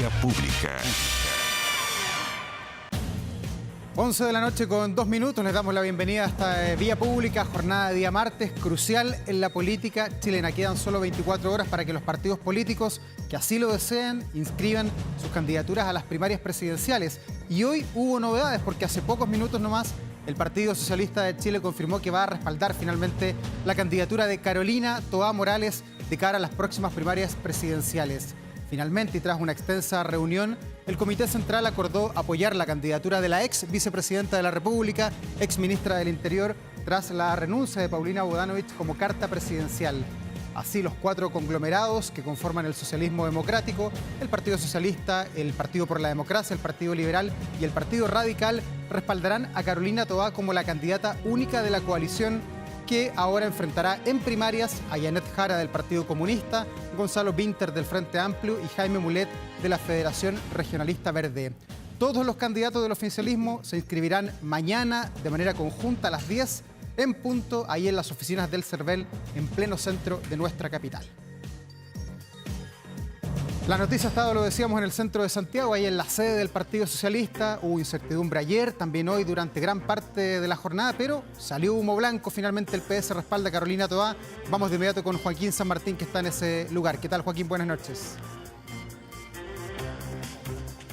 Vía Pública. 11 de la noche con 2 minutos, les damos la bienvenida a esta Vía Pública, jornada de día martes, crucial en la política chilena. Quedan solo 24 horas para que los partidos políticos que así lo deseen inscriban sus candidaturas a las primarias presidenciales. Y hoy hubo novedades porque hace pocos minutos nomás el Partido Socialista de Chile confirmó que va a respaldar finalmente la candidatura de Carolina Toá Morales de cara a las próximas primarias presidenciales. Finalmente, y tras una extensa reunión, el Comité Central acordó apoyar la candidatura de la ex vicepresidenta de la República, ex ministra del Interior, tras la renuncia de Paulina Bodanovich como carta presidencial. Así, los 4 conglomerados que conforman el socialismo democrático, el Partido Socialista, el Partido por la Democracia, el Partido Liberal y el Partido Radical, respaldarán a Carolina Toá como la candidata única de la coalición, que ahora enfrentará en primarias a Yanet Jara del Partido Comunista, Gonzalo Vinter del Frente Amplio y Jaime Mulet de la Federación Regionalista Verde. Todos los candidatos del oficialismo se inscribirán mañana de manera conjunta a las 10 en punto, ahí en las oficinas del CERVEL, en pleno centro de nuestra capital. La noticia ha estado, lo decíamos, en el centro de Santiago, ahí en la sede del Partido Socialista. Hubo incertidumbre ayer, también hoy, durante gran parte de la jornada, pero salió humo blanco. Finalmente el PS respalda a Carolina Toá. Vamos de inmediato con Joaquín San Martín, que está en ese lugar. ¿Qué tal, Joaquín? Buenas noches.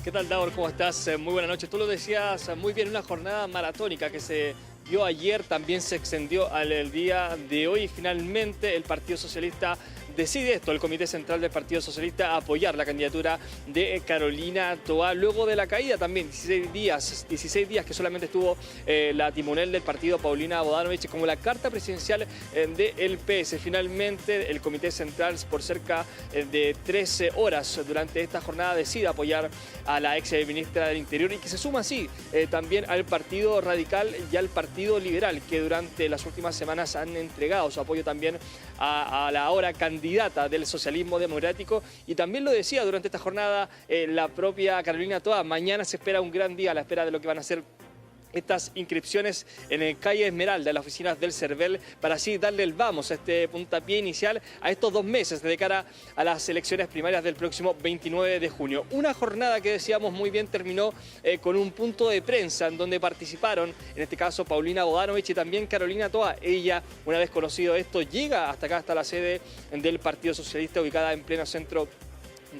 ¿Qué tal, Davor? ¿Cómo estás? Muy buenas noches. Tú lo decías muy bien, una jornada maratónica que se dio ayer, también se extendió al día de hoy. Finalmente el Partido Socialista decide esto, el Comité Central del Partido Socialista, apoyar la candidatura de Carolina Toá luego de la caída también, 16 días que solamente estuvo la timonel del partido, Paulina Bodanovich, como la carta presidencial del PS. Finalmente el Comité Central, por cerca de 13 horas durante esta jornada, decide apoyar a la ex ministra del Interior y que se suma así también al Partido Radical y al Partido Liberal, que durante las últimas semanas han entregado su apoyo también a la ahora candidata del socialismo democrático. Y también lo decía durante esta jornada la propia Carolina Toá, mañana se espera un gran día a la espera de lo que van a ser estas inscripciones en el calle Esmeralda, en las oficinas del CERVEL, para así darle el vamos a este puntapié inicial a estos 2 meses de cara a las elecciones primarias del próximo 29 de junio. Una jornada que decíamos muy bien terminó con un punto de prensa en donde participaron, en este caso, Paulina Bodanovich y también Carolina Toá. Ella, una vez conocido esto, llega hasta acá, hasta la sede del Partido Socialista, ubicada en pleno centro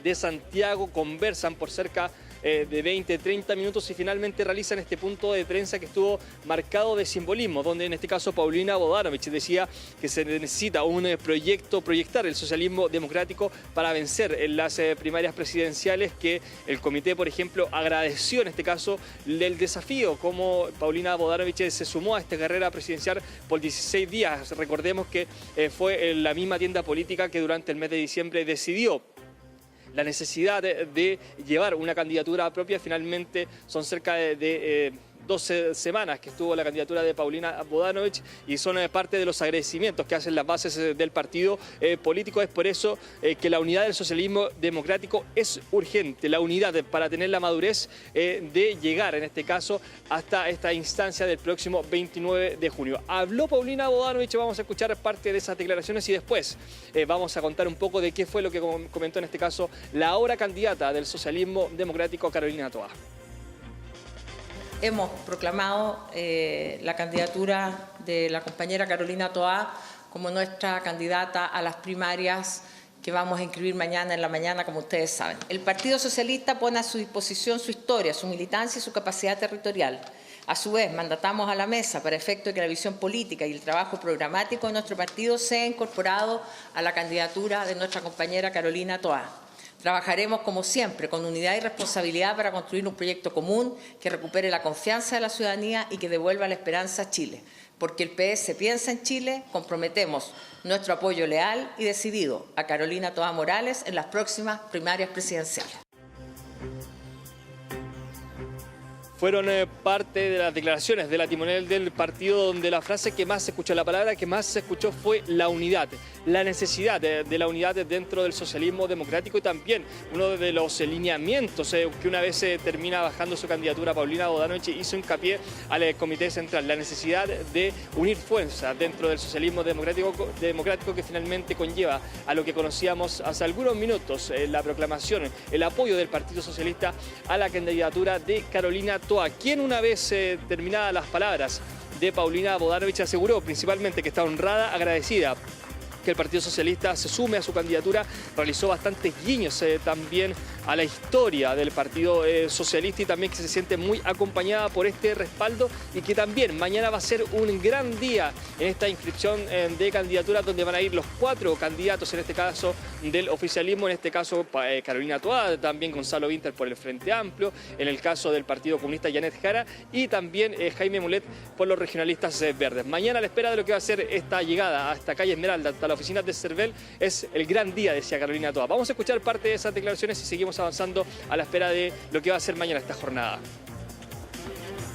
de Santiago. Conversan por cerca de 20-30 minutos y finalmente realizan este punto de prensa que estuvo marcado de simbolismo, donde en este caso Paulina Bodanovich decía que se necesita un proyectar el socialismo democrático para vencer en las primarias presidenciales, que el comité, por ejemplo, agradeció en este caso el desafío, como Paulina Bodanovich se sumó a esta carrera presidencial por 16 días. Recordemos que fue la misma tienda política que durante el mes de diciembre decidió la necesidad de llevar una candidatura propia. Finalmente son cerca de 12 semanas que estuvo la candidatura de Paulina Bodanovich y son parte de los agradecimientos que hacen las bases del partido político. Es por eso que la unidad del socialismo democrático es urgente, la unidad para tener la madurez de llegar, en este caso, hasta esta instancia del próximo 29 de junio. Habló Paulina Bodanovich, vamos a escuchar parte de esas declaraciones y después vamos a contar un poco de qué fue lo que comentó en este caso la ahora candidata del socialismo democrático, Carolina Toá. Hemos proclamado la candidatura de la compañera Carolina Toá como nuestra candidata a las primarias que vamos a inscribir mañana en la mañana, como ustedes saben. El Partido Socialista pone a su disposición su historia, su militancia y su capacidad territorial. A su vez, mandatamos a la mesa para efecto de que la visión política y el trabajo programático de nuestro partido sea incorporado a la candidatura de nuestra compañera Carolina Toá. Trabajaremos, como siempre, con unidad y responsabilidad para construir un proyecto común que recupere la confianza de la ciudadanía y que devuelva la esperanza a Chile. Porque el PS piensa en Chile, comprometemos nuestro apoyo leal y decidido a Carolina Toá Morales en las próximas primarias presidenciales. fueron parte de las declaraciones de la timonel del partido, donde la frase que más se escuchó, la palabra que más se escuchó fue la unidad, la necesidad de la unidad dentro del socialismo democrático, y también uno de los lineamientos que una vez termina bajando su candidatura Paulina Bodanovich hizo hincapié al Comité Central, la necesidad de unir fuerzas dentro del socialismo democrático que finalmente conlleva a lo que conocíamos hace algunos minutos, la proclamación, el apoyo del Partido Socialista a la candidatura de Carolina Toa, quien una vez terminadas las palabras de Paulina Bodanovich aseguró principalmente que está honrada, agradecida que el Partido Socialista se sume a su candidatura, realizó bastantes guiños también a la historia del Partido Socialista, y también que se siente muy acompañada por este respaldo, y que también mañana va a ser un gran día en esta inscripción de candidaturas, donde van a ir los 4 candidatos, en este caso del oficialismo, en este caso Carolina Toa, también Gonzalo Vinter por el Frente Amplio, en el caso del Partido Comunista Janet Jara, y también Jaime Mulet por los regionalistas verdes. Mañana, a la espera de lo que va a ser esta llegada hasta calle Esmeralda, hasta la oficina de CERVEL, es el gran día, decía Carolina Toa. Vamos a escuchar parte de esas declaraciones y seguimos avanzando a la espera de lo que va a ser mañana esta jornada.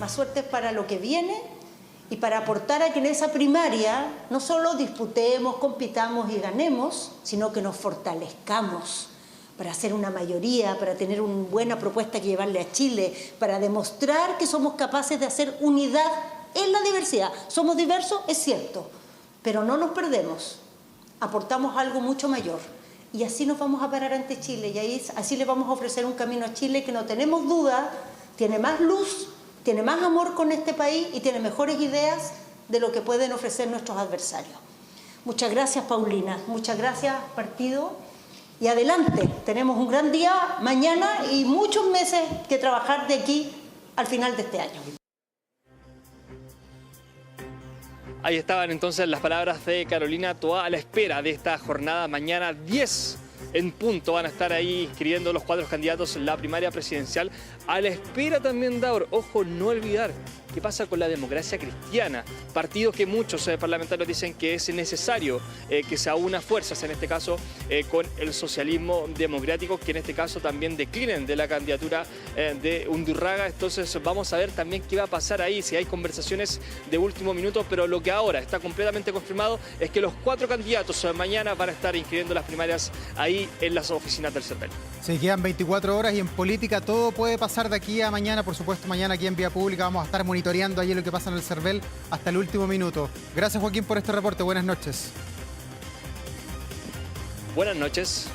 Más suerte para lo que viene y para aportar a que en esa primaria no solo disputemos, compitamos y ganemos, sino que nos fortalezcamos para hacer una mayoría, para tener una buena propuesta que llevarle a Chile, para demostrar que somos capaces de hacer unidad en la diversidad. Somos diversos, es cierto, pero no nos perdemos, aportamos algo mucho mayor. Y así nos vamos a parar ante Chile, y así le vamos a ofrecer un camino a Chile que no tenemos duda, tiene más luz, tiene más amor con este país y tiene mejores ideas de lo que pueden ofrecer nuestros adversarios. Muchas gracias, Paulina, muchas gracias, partido, y adelante, tenemos un gran día mañana y muchos meses que trabajar de aquí al final de este año. Ahí estaban entonces las palabras de Carolina Toa a la espera de esta jornada. Mañana 10 en punto van a estar ahí inscribiendo los 4 candidatos en la primaria presidencial. A la espera también, Daur, ojo, no olvidar qué pasa con la democracia cristiana. Partidos que muchos parlamentarios dicen que es necesario que se aúna fuerzas, en este caso con el socialismo democrático, que en este caso también declinen de la candidatura de Undurraga. Entonces vamos a ver también qué va a pasar ahí, si hay conversaciones de último minuto, pero lo que ahora está completamente confirmado es que los 4 candidatos mañana van a estar inscribiendo las primarias ahí en las oficinas del CERVEL. Se quedan 24 horas y en política todo puede pasar de aquí a mañana. Por supuesto, mañana aquí en Vía Pública vamos a estar monitoreando allí lo que pasa en el CERVEL hasta el último minuto. Gracias, Joaquín, por este reporte. Buenas noches. Buenas noches.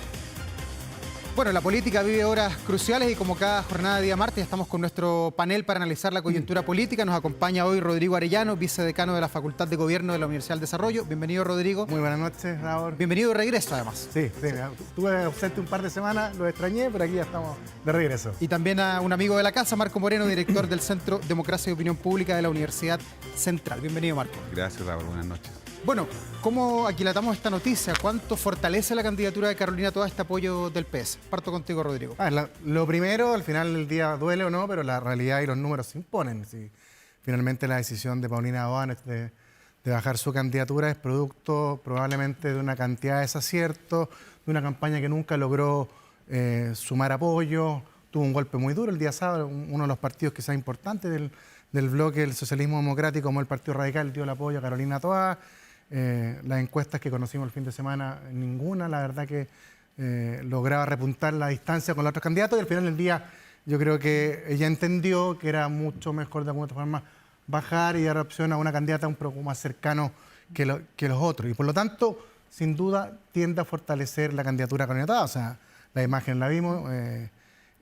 Bueno, la política vive horas cruciales y como cada jornada de día martes estamos con nuestro panel para analizar la coyuntura política. Nos acompaña hoy Rodrigo Arellano, vicedecano de la Facultad de Gobierno de la Universidad del Desarrollo. Bienvenido, Rodrigo. Muy buenas noches, Raúl. Bienvenido de regreso, además. Sí, estuve ausente un par de semanas, lo extrañé, pero aquí ya estamos de regreso. Y también a un amigo de la casa, Marco Moreno, director del Centro Democracia y Opinión Pública de la Universidad Central. Bienvenido, Marco. Gracias, Raúl. Buenas noches. Bueno, ¿cómo aquilatamos esta noticia? ¿Cuánto fortalece la candidatura de Carolina Toa este apoyo del PS? Parto contigo, Rodrigo. Lo primero, al final del día duele o no, pero la realidad y los números se imponen. Si finalmente la decisión de Paulina Bodanovich de bajar su candidatura es producto probablemente de una cantidad de desaciertos, de una campaña que nunca logró sumar apoyo, tuvo un golpe muy duro el día sábado, uno de los partidos quizás importantes del bloque del socialismo democrático, como el Partido Radical, dio el apoyo a Carolina Toa. Las encuestas que conocimos el fin de semana, ninguna, la verdad que lograba repuntar la distancia con los otros candidatos, y al final del día yo creo que ella entendió que era mucho mejor de alguna otra forma bajar y dar opción a una candidata un poco más cercano que los otros, y por lo tanto sin duda tiende a fortalecer la candidatura candidatada. O sea, la imagen la vimos,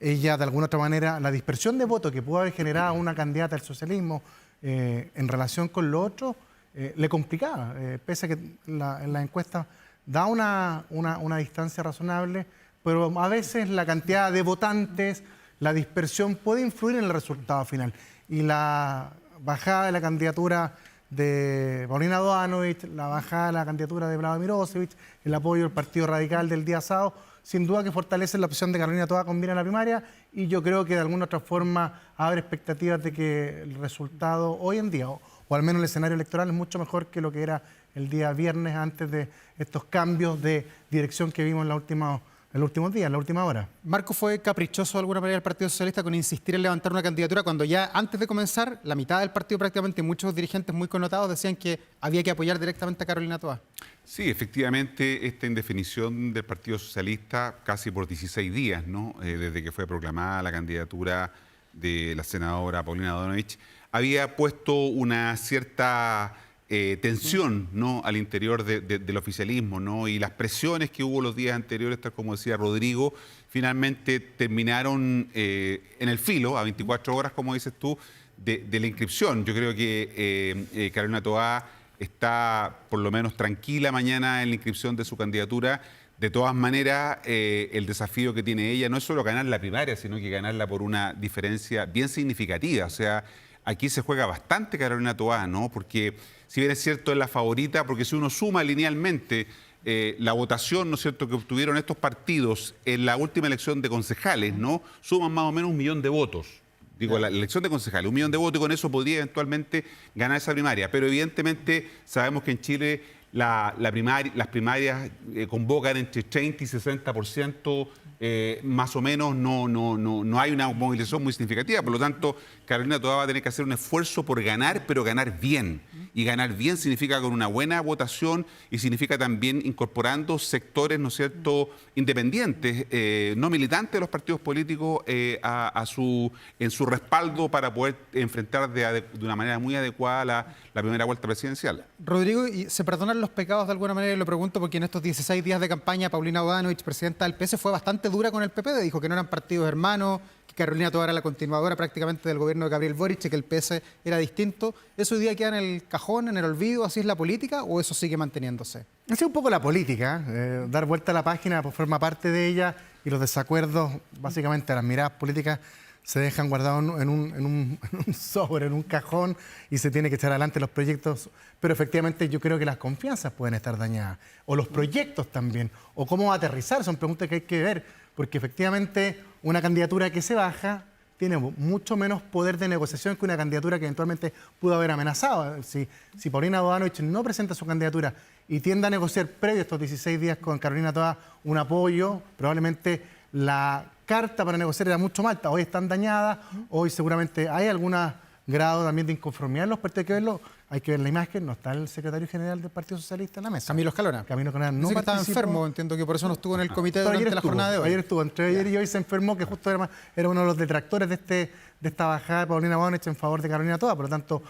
ella de alguna otra manera, la dispersión de votos que pudo haber generado una candidata del socialismo en relación con lo otro, le complicaba, pese a que en la encuesta da una distancia razonable, pero a veces la cantidad de votantes, la dispersión puede influir en el resultado final. Y la bajada de la candidatura de Paulina Bodanovich, la bajada de la candidatura de Vlado Mirosevic, el apoyo del Partido Radical del día sábado, sin duda que fortalece la opción de Carolina Toa con bien en la primaria, y yo creo que de alguna otra forma abre expectativas de que el resultado hoy en día, o al menos el escenario electoral, es mucho mejor que lo que era el día viernes antes de estos cambios de dirección que vimos en los últimos los últimos días, en la última hora. Marco, ¿fue caprichoso de alguna manera el Partido Socialista con insistir en levantar una candidatura cuando ya antes de comenzar la mitad del partido prácticamente, muchos dirigentes muy connotados decían que había que apoyar directamente a Carolina Toá? Sí, efectivamente, esta indefinición del Partido Socialista casi por 16 días, ¿no? Desde que fue proclamada la candidatura de la senadora Paulina Donovich, había puesto una cierta tensión, ¿no?, al interior del oficialismo, ¿no? Y las presiones que hubo los días anteriores, tal como decía Rodrigo, finalmente terminaron en el filo, a 24 horas, como dices tú, de la inscripción. Yo creo que Carolina Toá está por lo menos tranquila mañana en la inscripción de su candidatura. De todas maneras, el desafío que tiene ella no es solo ganar la primaria, sino que ganarla por una diferencia bien significativa. O sea, aquí se juega bastante Carolina Toá, ¿no? Porque si bien es cierto es la favorita, porque si uno suma linealmente la votación, ¿no es cierto?, que obtuvieron estos partidos en la última elección de concejales, ¿no?, suman más o menos 1 millón de votos. Digo, la elección de concejales, 1 millón de votos, y con eso podría eventualmente ganar esa primaria. Pero evidentemente sabemos que en Chile las primarias convocan entre 30 y 60%, más o menos, no hay una movilización muy significativa. Por lo tanto, Carolina Toá va a tener que hacer un esfuerzo por ganar, pero ganar bien. Y ganar bien significa con una buena votación y significa también incorporando sectores, ¿no es cierto?, independientes, no militantes de los partidos políticos, en su respaldo para poder enfrentar de una manera muy adecuada la primera vuelta presidencial. Rodrigo, ¿y se perdonan los pecados de alguna manera? Y lo pregunto porque en estos 16 días de campaña, Paulina Bodanovich, presidenta del PS, fue bastante dura con el PPD. Dijo que no eran partidos hermanos, que Carolina Toá era la continuadora prácticamente del gobierno de Gabriel Boric, que el PS era distinto. ¿Eso hoy día queda en el cajón, en el olvido? ¿Así es la política o eso sigue manteniéndose? Esa es un poco la política, dar vuelta a la página, pues forma parte de ella, y los desacuerdos, básicamente las miradas políticas, se dejan guardados en un sobre, en un cajón, y se tiene que echar adelante los proyectos. Pero efectivamente yo creo que las confianzas pueden estar dañadas, o los proyectos también, o cómo aterrizar, son preguntas que hay que ver, porque efectivamente una candidatura que se baja tiene mucho menos poder de negociación que una candidatura que eventualmente pudo haber amenazado. Si Paulina Bodanovich no presenta su candidatura y tiende a negociar previo a estos 16 días con Carolina Toá un apoyo, probablemente la carta para negociar era mucho más alta. Hoy están dañadas, hoy seguramente hay algún grado también de inconformidad en los partidos. Hay que ver la imagen, no está el secretario general del Partido Socialista en la mesa. Camilo Escalona. Camilo Escalona no Dice que estaba participó. enfermo, entiendo que por eso no estuvo en el comité durante la jornada de hoy. Ayer estuvo, entre ayer y hoy se enfermó, que justo era uno de los detractores de esta bajada de Paulina Bodanovich en favor de Carolina Toá. Por lo tanto,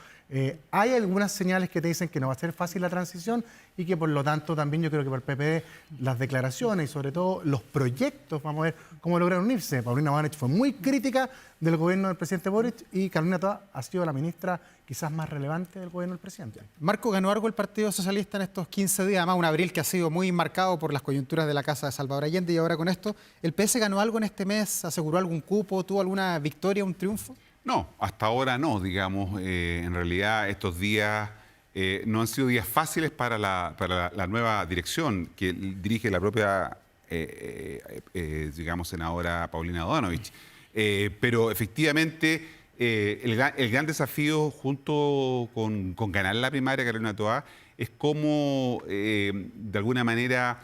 hay algunas señales que te dicen que no va a ser fácil la transición y que por lo tanto también yo creo que por el PPD las declaraciones y sobre todo los proyectos, vamos a ver cómo logran unirse. Paulina Bodanovich fue muy crítica del gobierno del presidente Boric y Carolina Toá ha sido la ministra quizás más relevante del gobierno del presidente. Marco, ¿ganó algo el Partido Socialista en estos 15 días? Además, un abril que ha sido muy marcado por las coyunturas de la casa de Salvador Allende, y ahora con esto, ¿el PS ganó algo en este mes? ¿Aseguró algún cupo? ¿Tuvo alguna victoria, un triunfo? No, hasta ahora no, digamos. En realidad estos días no han sido días fáciles para la nueva dirección que dirige la propia, digamos, senadora Paulina Bodanovich. Pero efectivamente el gran desafío junto con ganar la primaria Carolina Toá es cómo de alguna manera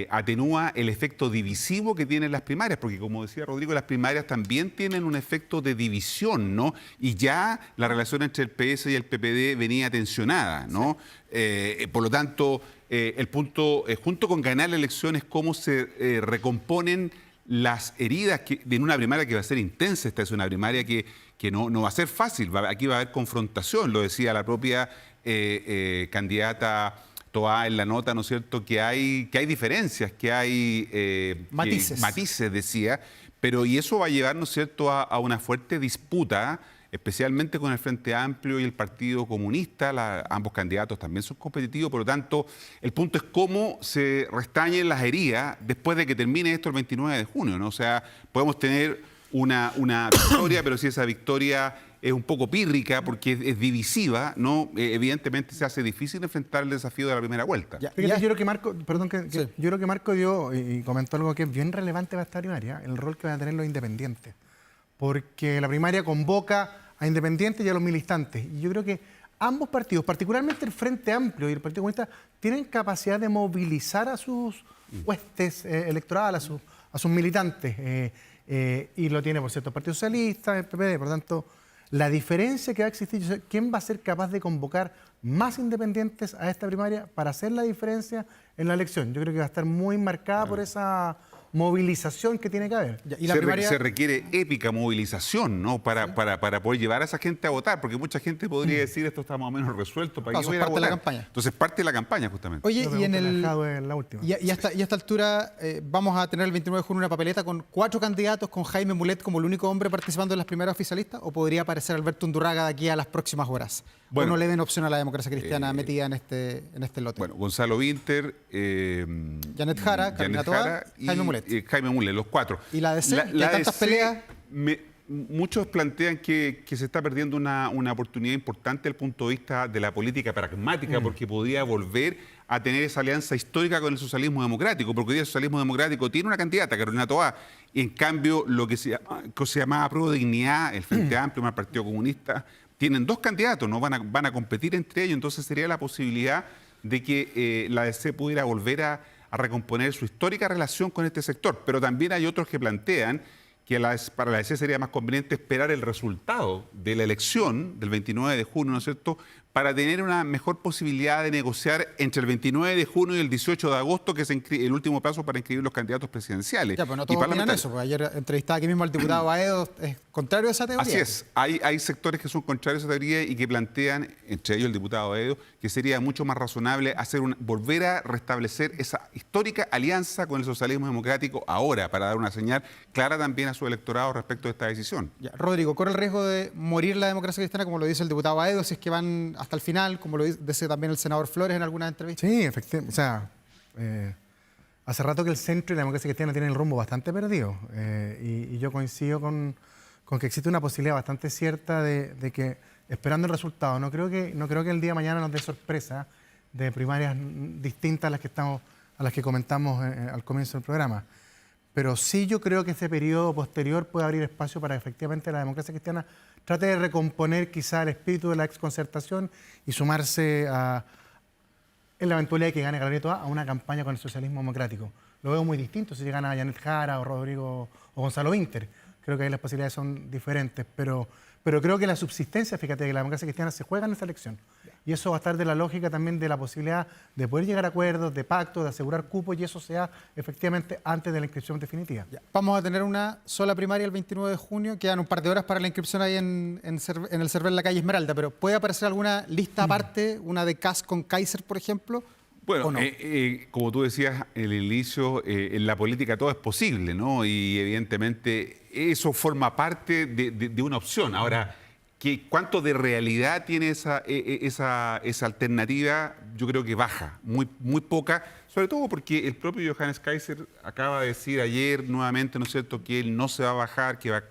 atenúa el efecto divisivo que tienen las primarias, porque como decía Rodrigo, las primarias también tienen un efecto de división, ¿no? Y ya la relación entre el PS y el PPD venía tensionada, ¿no? Sí. Por lo tanto, el punto, junto con ganar la elección, es cómo se recomponen las heridas en una primaria que va a ser intensa. Esta es una primaria que no va a ser fácil, aquí va a haber confrontación, lo decía la propia candidata Toá en la nota, ¿no es cierto?, que hay diferencias, que hay matices, decía, pero y eso va a llevar, ¿no es cierto?, a una fuerte disputa, especialmente con el Frente Amplio y el Partido Comunista. Ambos candidatos también son competitivos, por lo tanto, el punto es cómo se restañen las heridas después de que termine esto el 29 de junio, ¿no? O sea, podemos tener una victoria, pero si esa victoria es un poco pírrica porque es divisiva, ¿no? Evidentemente se hace difícil enfrentar el desafío de la primera vuelta. Fíjate, yo creo que Marco, yo creo que Marco dio y comentó algo que es bien relevante para esta primaria, el rol que van a tener los independientes. Porque la primaria convoca a independientes y a los militantes. Y yo creo que ambos partidos, particularmente el Frente Amplio y el Partido Comunista, tienen capacidad de movilizar a sus huestes electorales, a sus militantes. Y lo tiene, por cierto, el Partido Socialista, el PP. Por tanto, la diferencia que va a existir, ¿quién va a ser capaz de convocar más independientes a esta primaria para hacer la diferencia en la elección? Yo creo que va a estar muy marcada por esa movilización que tiene que haber. Y la primaria... se requiere épica movilización, ¿no? Para poder llevar a esa gente a votar, porque mucha gente podría decir esto está más o menos resuelto para eso es parte de la campaña. Entonces parte de la campaña justamente. Oye, y en la última. Y a esta altura vamos a tener el 29 de junio una papeleta con 4 candidatos, con Jaime Mulet como el único hombre participando en las primeras oficialistas, ¿o podría aparecer Alberto Undurraga de aquí a las próximas horas? Bueno, ¿O no le ven opción a la democracia cristiana metida en este lote? Bueno, Gonzalo Winter, Janet Jara, Carolina Toá, Jaime Mulet. Jaime Mulet, los 4. ¿Y la DC? ¿Hay tantas peleas? Muchos plantean que se está perdiendo una oportunidad importante desde el punto de vista de la política pragmática, porque podría volver a tener esa alianza histórica con el socialismo democrático, porque hoy día el socialismo democrático tiene una candidata, Carolina Toá, y en cambio lo que se llamaba Pro Dignidad, el Frente Amplio, el Partido Comunista, tienen 2 candidatos, ¿no? Van a competir entre ellos, entonces sería la posibilidad de que la DC pudiera volver a recomponer su histórica relación con este sector. Pero también hay otros que plantean que para la DC sería más conveniente esperar el resultado de la elección del 29 de junio, ¿no es cierto?, para tener una mejor posibilidad de negociar entre el 29 de junio y el 18 de agosto, que es el último plazo para inscribir los candidatos presidenciales. Ya, pero no todos opinan eso, porque ayer entrevistaba aquí mismo al diputado Baedo, es contrario a esa teoría. Así es, hay sectores que son contrarios a esa teoría y que plantean, entre ellos el diputado Baedo, que sería mucho más razonable volver a restablecer esa histórica alianza con el socialismo democrático ahora, para dar una señal clara también a su electorado respecto de esta decisión. Ya, Rodrigo, ¿corre el riesgo de morir la democracia cristiana, como lo dice el diputado Baedo, si es que van hasta el final, como lo dice también el senador Flores en algunas entrevistas? Sí, efectivamente. O sea, hace rato que el centro y la democracia cristiana tienen el rumbo bastante perdido. Y yo coincido con que existe una posibilidad bastante cierta de que, esperando el resultado, no creo que el día de mañana nos dé sorpresa de primarias distintas a las que comentamos al comienzo del programa. Pero sí yo creo que ese periodo posterior puede abrir espacio para que efectivamente la democracia cristiana trate de recomponer quizá el espíritu de la exconcertación y sumarse en la eventualidad de que gane Carolina Toá a una campaña con el socialismo democrático. Lo veo muy distinto si gana Janet Jara o Rodrigo o Gonzalo Winter. Creo que ahí las posibilidades son diferentes, pero creo que la subsistencia, fíjate, que la democracia cristiana se juega en esta elección. Y eso va a estar de la lógica también de la posibilidad de poder llegar a acuerdos, de pactos, de asegurar cupos, y eso sea efectivamente antes de la inscripción definitiva. Ya. Vamos a tener una sola primaria el 29 de junio, quedan un par de horas para la inscripción ahí en el CERVEL en la calle Esmeralda, pero ¿puede aparecer alguna lista aparte, una de Kast con Kaiser, por ejemplo? Bueno, no? Como tú decías en el inicio, en la política todo es posible, ¿no? Y evidentemente eso forma parte de una opción. Ahora, ¿cuánto de realidad tiene esa alternativa? Yo creo que baja, muy poca, sobre todo porque el propio Johannes Kaiser acaba de decir ayer nuevamente, ¿no es cierto?, que él no se va a bajar, que va a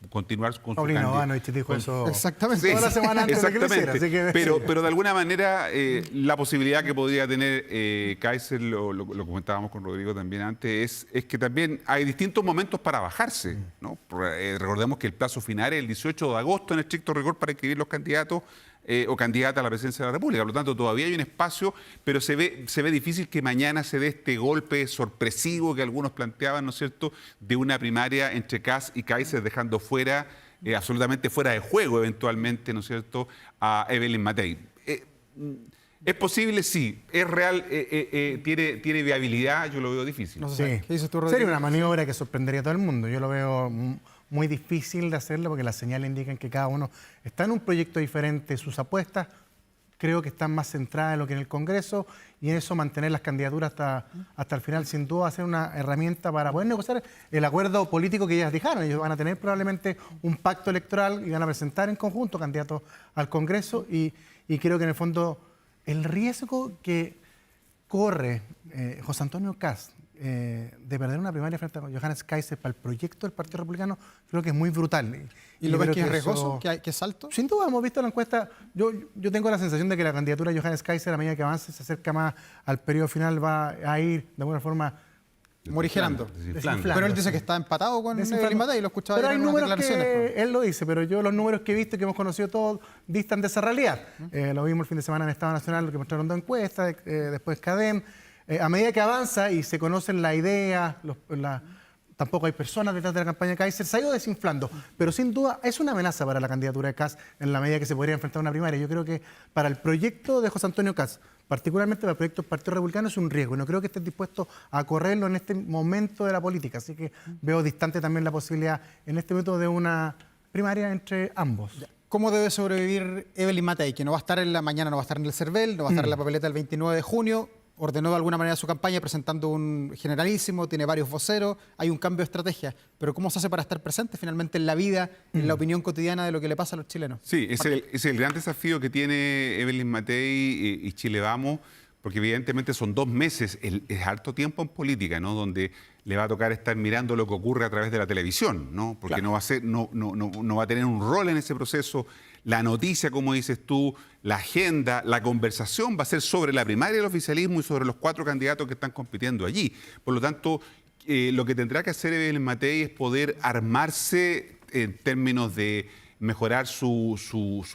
continuar con Paulino su Bodanovich dijo eso exactamente. Toda la semana antes de que lo hiciera, así que... pero de alguna manera la posibilidad que podría tener Kaiser, lo comentábamos con Rodrigo también antes, es que también hay distintos momentos para bajarse, ¿no? Recordemos que el plazo final es el 18 de agosto en estricto rigor para inscribir los candidatos o candidata a la presidencia de la República. Por lo tanto, todavía hay un espacio, pero se ve difícil que mañana se dé este golpe sorpresivo que algunos planteaban, ¿no es cierto?, de una primaria entre Kast y Kaiser, dejando fuera, absolutamente fuera de juego eventualmente, ¿no es cierto?, a Evelyn Matei. ¿Es posible? Sí. ¿Es real? ¿Tiene viabilidad? Yo lo veo difícil. No sé, sí. ¿qué dices tú, Rodrigo? Sería una maniobra que sorprendería a todo el mundo. Yo lo veo muy difícil de hacerlo porque las señales indican que cada uno está en un proyecto diferente. Sus apuestas creo que están más centradas en lo que en el Congreso, y en eso mantener las candidaturas hasta el final sin duda va a ser una herramienta para poder negociar el acuerdo político que ellas dejaron. Ellos van a tener probablemente un pacto electoral y van a presentar en conjunto candidatos al Congreso, y creo que en el fondo el riesgo que corre José Antonio Kast de perder una primaria frente a Johannes Kaiser para el proyecto del Partido Republicano, creo que es muy brutal. ¿Y lo ves que es riesgoso, que es alto? Sin duda, hemos visto la encuesta. Yo tengo la sensación de que la candidatura de Johannes Kaiser, a medida que avance, se acerca más al periodo final, va a ir de alguna forma morigerando. Desinflando. Pero él dice que está empatado con Evelyn Matei, lo escuchaba pero hay en unas números declaraciones. que él lo dice, pero yo los números que he visto y que hemos conocido todos distan de esa realidad. Lo vimos el fin de semana en Estado Nacional, lo que mostraron dos encuestas, después CADEM. a medida que avanza y se conocen las ideas, tampoco hay personas detrás de la campaña de Kaiser, se ha ido desinflando, pero sin duda es una amenaza para la candidatura de Kast en la medida que se podría enfrentar a una primaria. Yo creo que para el proyecto de José Antonio Kast, particularmente para el proyecto del Partido Republicano, es un riesgo y no creo que estén dispuestos a correrlo en este momento de la política, así que veo distante también la posibilidad en este momento de una primaria entre ambos. ¿Cómo debe sobrevivir Evelyn Matei, que no va a estar en la mañana, no va a estar en el CERVEL, no va a estar en la papeleta el 29 de junio? Ordenó de alguna manera su campaña presentando un generalísimo, tiene varios voceros, hay un cambio de estrategia. Pero ¿cómo se hace para estar presente finalmente en la vida, en la opinión cotidiana de lo que le pasa a los chilenos? Sí, es el gran desafío que tiene Evelyn Matei y Chile Vamos, porque evidentemente son 2 meses, es harto tiempo en política, ¿no? Donde le va a tocar estar mirando lo que ocurre a través de la televisión, ¿no? Porque claro, no va a tener un rol en ese proceso. La noticia, como dices tú, la agenda, la conversación va a ser sobre la primaria del oficialismo y sobre los 4 candidatos que están compitiendo allí. Por lo tanto, lo que tendrá que hacer Evelyn Matei es poder armarse en términos de mejorar su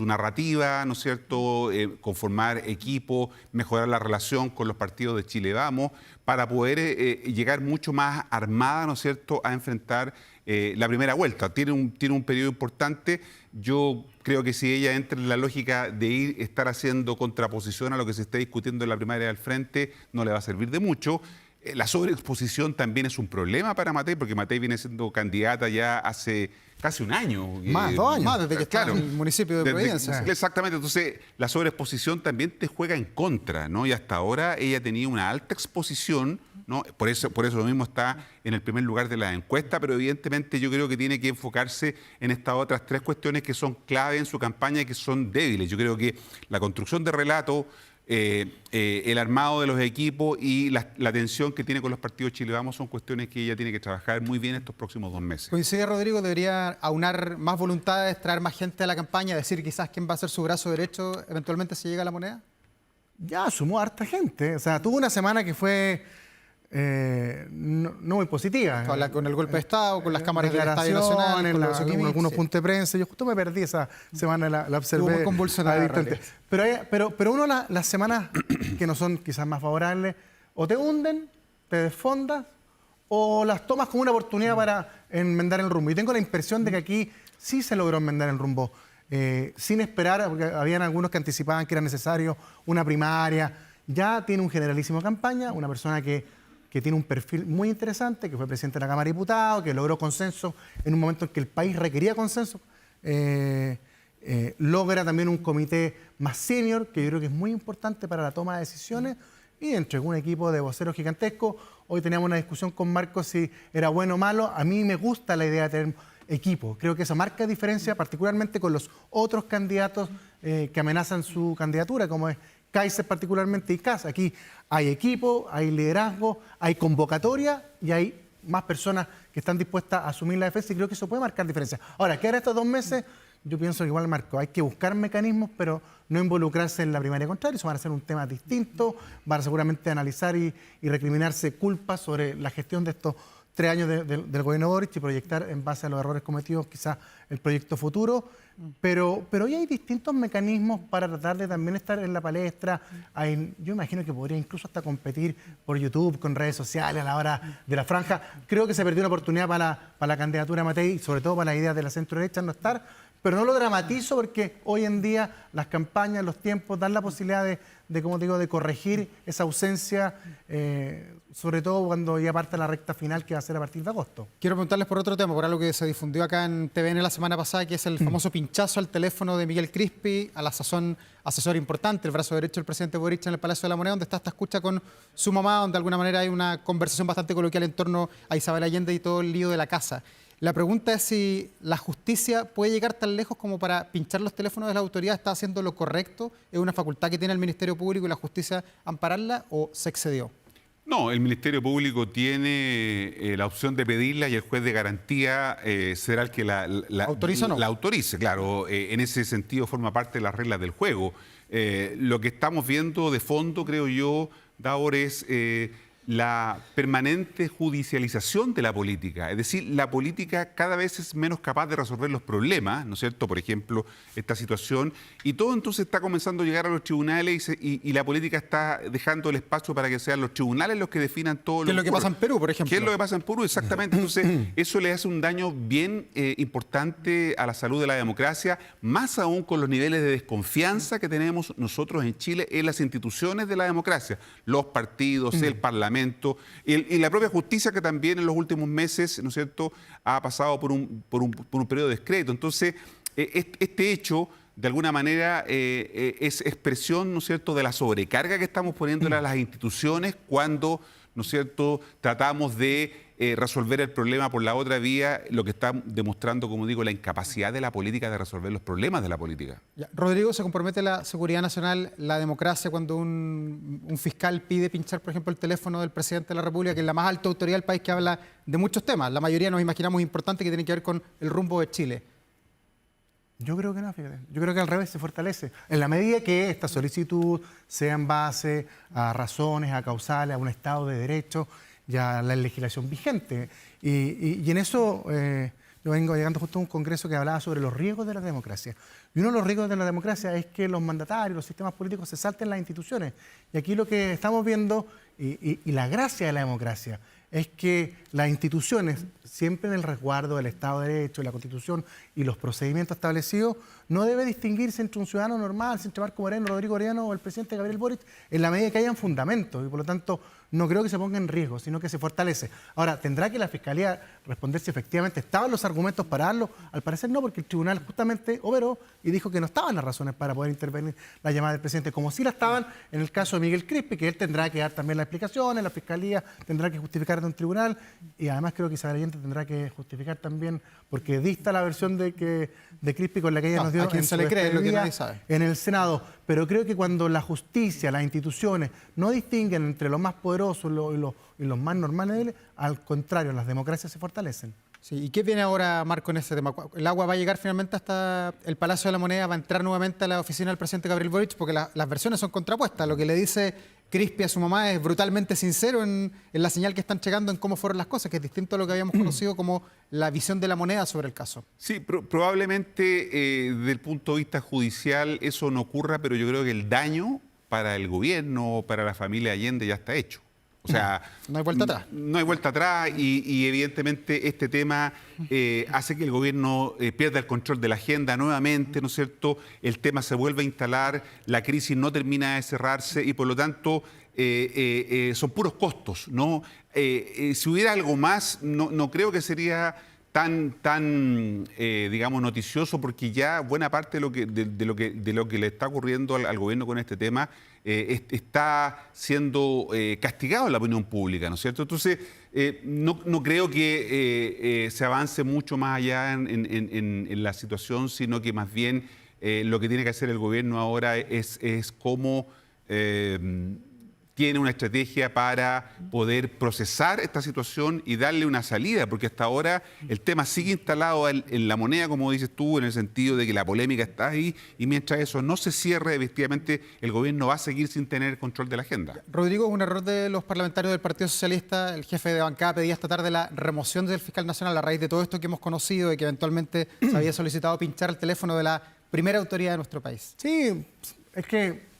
narrativa, ¿no es cierto?, conformar equipo, mejorar la relación con los partidos de Chile Vamos, para poder llegar mucho más armada, ¿no es cierto?, a enfrentar la primera vuelta. Tiene un periodo importante. Yo creo que si ella entra en la lógica de estar haciendo contraposición a lo que se está discutiendo en la primaria del Frente, no le va a servir de mucho. La sobreexposición también es un problema para Matei, porque Matei viene siendo candidata ya hace casi un año. Más, 2 años. Más, desde que está en el municipio de Providencia. Exactamente, entonces la sobreexposición también te juega en contra, ¿no? Y hasta ahora ella tenía una alta exposición, ¿no? Por eso lo mismo está en el primer lugar de la encuesta, pero evidentemente yo creo que tiene que enfocarse en estas otras 3 cuestiones que son clave en su campaña y que son débiles. Yo creo que la construcción de relato, el armado de los equipos y la tensión que tiene con los partidos Chile Vamos son cuestiones que ella tiene que trabajar muy bien estos próximos 2 meses. ¿Coincide, Rodrigo? ¿Debería aunar más voluntades, traer más gente a la campaña, decir quizás quién va a ser su brazo derecho eventualmente si llega a la moneda? Ya sumó a harta gente. O sea, tuvo una semana que fue no muy positiva. Con el golpe de Estado, con las cámaras del Estadio Nacional, con algunos puntos de prensa. Yo justo me perdí esa semana, la observé. Muy convulsionada. Pero uno las semanas que no son quizás más favorables, o te hunden, te desfondas, o las tomas como una oportunidad para enmendar el rumbo. Y tengo la impresión de que aquí sí se logró enmendar el rumbo, sin esperar, porque habían algunos que anticipaban que era necesario una primaria. Ya tiene un generalísimo campaña, una persona que tiene un perfil muy interesante, que fue presidente de la Cámara de Diputados, que logró consenso en un momento en que el país requería consenso. Logra también un comité más senior, que yo creo que es muy importante para la toma de decisiones, y entregó un equipo de voceros gigantesco. Hoy teníamos una discusión con Marcos si era bueno o malo. A mí me gusta la idea de tener equipo. Creo que eso marca diferencia, particularmente con los otros candidatos que amenazan su candidatura, como es Kaiser particularmente y Kast. Aquí hay equipo, hay liderazgo, hay convocatoria y hay más personas que están dispuestas a asumir la defensa, y creo que eso puede marcar diferencia. Ahora, ¿qué hará estos 2 meses? Yo pienso que igual, Marco, hay que buscar mecanismos, pero no involucrarse en la primaria contraria. Eso van a ser un tema distinto, van a seguramente analizar y recriminarse culpas sobre la gestión de estos 3 años del gobierno Boric y proyectar en base a los errores cometidos quizás el proyecto futuro. Pero hoy hay distintos mecanismos para tratar de también estar en la palestra. Yo imagino que podría incluso hasta competir por YouTube, con redes sociales a la hora de la franja. Creo que se perdió una oportunidad para la candidatura de Matei, sobre todo para la idea de la centro-derecha no estar. Pero no lo dramatizo porque hoy en día las campañas, los tiempos dan la posibilidad de como digo, de corregir esa ausencia, sobre todo cuando ya parte la recta final que va a ser a partir de agosto. Quiero preguntarles por otro tema, por algo que se difundió acá en TVN la semana pasada, que es el famoso pinchazo al teléfono de Miguel Crispi, a la sazón asesor importante, el brazo derecho del presidente Boric en el Palacio de la Moneda, donde está esta escucha con su mamá, donde de alguna manera hay una conversación bastante coloquial en torno a Isabel Allende y todo el lío de la casa. La pregunta es si la justicia puede llegar tan lejos como para pinchar los teléfonos de la autoridad. ¿Está haciendo lo correcto? ¿Es una facultad que tiene el Ministerio Público y la justicia ampararla o se excedió? No, el Ministerio Público tiene la opción de pedirla y el juez de garantía será el que la ¿autoriza o no? La autorice, claro. En ese sentido forma parte de las reglas del juego. Lo que estamos viendo de fondo, creo yo, Davor, es la permanente judicialización de la política. Es decir, la política cada vez es menos capaz de resolver los problemas, ¿no es cierto? Por ejemplo, esta situación. Y todo entonces está comenzando a llegar a los tribunales y la política está dejando el espacio para que sean los tribunales los que definan todo lo que ¿Qué es lo que pasa en Perú, por ejemplo? ¿Qué es lo que pasa en Perú? Exactamente. Entonces, eso le hace un daño bien importante a la salud de la democracia, más aún con los niveles de desconfianza que tenemos nosotros en Chile en las instituciones de la democracia, los partidos, el Parlamento, y la propia justicia, que también en los últimos meses, ¿no es cierto?, ha pasado por un periodo de descrédito. Entonces, este hecho, de alguna manera, es expresión, ¿no es cierto?, de la sobrecarga que estamos poniéndole a las instituciones cuando, ¿no es cierto?, tratamos de resolver el problema por la otra vía, lo que está demostrando, como digo, la incapacidad de la política de resolver los problemas de la política. Ya. Rodrigo, ¿se compromete la seguridad nacional, la democracia, cuando un fiscal pide pinchar, por ejemplo, el teléfono del presidente de la República, que es la más alta autoridad del país, que habla de muchos temas? La mayoría nos imaginamos importantes, que tienen que ver con el rumbo de Chile. Yo creo que no, fíjate. Yo creo que al revés se fortalece. En la medida que esta solicitud sea en base a razones, a causales, a un Estado de Derecho y a la legislación vigente. Y en eso yo vengo llegando justo a un congreso que hablaba sobre los riesgos de la democracia. Y uno de los riesgos de la democracia es que los mandatarios, los sistemas políticos se salten las instituciones. Y aquí lo que estamos viendo, y la gracia de la democracia, es que las instituciones, siempre en el resguardo del Estado de Derecho, de la Constitución y los procedimientos establecidos, no debe distinguirse entre un ciudadano normal, entre Marco Moreno, Rodrigo Oriano o el presidente Gabriel Boric, en la medida que hayan fundamentos. Y por lo tanto, no creo que se ponga en riesgo, sino que se fortalece. Ahora, ¿tendrá que la Fiscalía responder si efectivamente estaban los argumentos para darlo? Al parecer no, porque el tribunal justamente operó y dijo que no estaban las razones para poder intervenir la llamada del presidente, como sí la estaban en el caso de Miguel Crispi, que él tendrá que dar también las explicaciones, la Fiscalía tendrá que justificar ante un tribunal, y además creo que Isabel Allende tendrá que justificar también, porque dista la versión de Crispi con la que ella nos dio a quien se le cree, lo que nadie sabe, en el Senado. Pero creo que cuando la justicia, las instituciones no distinguen entre los más poderosos y los más normales, al contrario, las democracias se fortalecen. Sí, ¿y qué viene ahora, Marco, en ese tema? ¿El agua va a llegar finalmente hasta el Palacio de la Moneda? ¿Va a entrar nuevamente a la oficina del presidente Gabriel Boric? Porque las versiones son contrapuestas. Lo que le dice Crispi a su mamá es brutalmente sincero en la señal que están llegando en cómo fueron las cosas, que es distinto a lo que habíamos conocido como la visión de la Moneda sobre el caso. Sí, probablemente desde el punto de vista judicial eso no ocurra, pero yo creo que el daño para el gobierno, para la familia Allende ya está hecho. O sea, no hay vuelta atrás. No hay vuelta atrás y evidentemente este tema hace que el gobierno pierda el control de la agenda nuevamente, ¿no es cierto? El tema se vuelve a instalar, la crisis no termina de cerrarse y por lo tanto son puros costos, ¿no? Si hubiera algo más, no creo que sería tan digamos, noticioso, porque ya buena parte de lo que le está ocurriendo al gobierno con este tema está siendo castigado en la opinión pública, ¿no es cierto? Entonces, no creo que se avance mucho más allá en la situación, sino que más bien lo que tiene que hacer el gobierno ahora es cómo tiene una estrategia para poder procesar esta situación y darle una salida, porque hasta ahora el tema sigue instalado en la Moneda, como dices tú, en el sentido de que la polémica está ahí, y mientras eso no se cierre, efectivamente, el gobierno va a seguir sin tener control de la agenda. Rodrigo, es un error de los parlamentarios del Partido Socialista. El jefe de bancada pedía esta tarde la remoción del fiscal nacional a raíz de todo esto que hemos conocido, de que eventualmente se había solicitado pinchar el teléfono de la primera autoridad de nuestro país. Sí, es que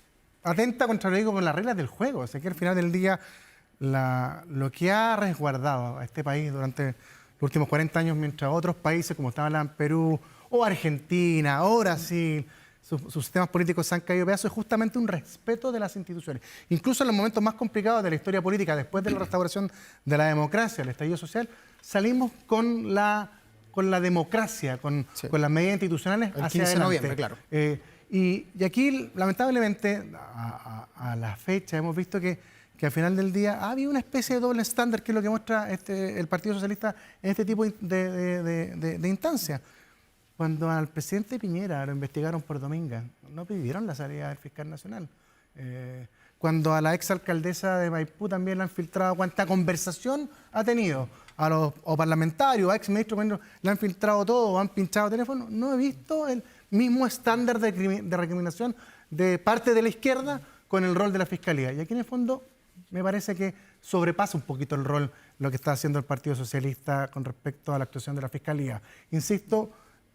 atenta contra lo digo con las reglas del juego. O sea, que al final del día lo que ha resguardado a este país durante los últimos 40 años, mientras otros países como estaban en Perú o Argentina o Brasil, sus sistemas políticos se han caído a pedazos, es justamente un respeto de las instituciones. Incluso en los momentos más complicados de la historia política, después de la restauración de la democracia, el estallido social, salimos con la democracia, con las medidas institucionales el hacia 15 de adelante. noviembre, claro. Y aquí, lamentablemente, a la fecha hemos visto que al final del día ha habido una especie de doble estándar, que es lo que muestra el Partido Socialista en este tipo de instancias. Cuando al presidente Piñera lo investigaron por Dominga, no pidieron la salida del fiscal nacional. Cuando a la exalcaldesa de Maipú también la han filtrado, cuánta conversación ha tenido a los parlamentarios, a exministros, le han filtrado todo o han pinchado teléfono, no he visto el mismo estándar de recriminación de parte de la izquierda con el rol de la Fiscalía. Y aquí en el fondo me parece que sobrepasa un poquito el rol lo que está haciendo el Partido Socialista con respecto a la actuación de la Fiscalía. Insisto,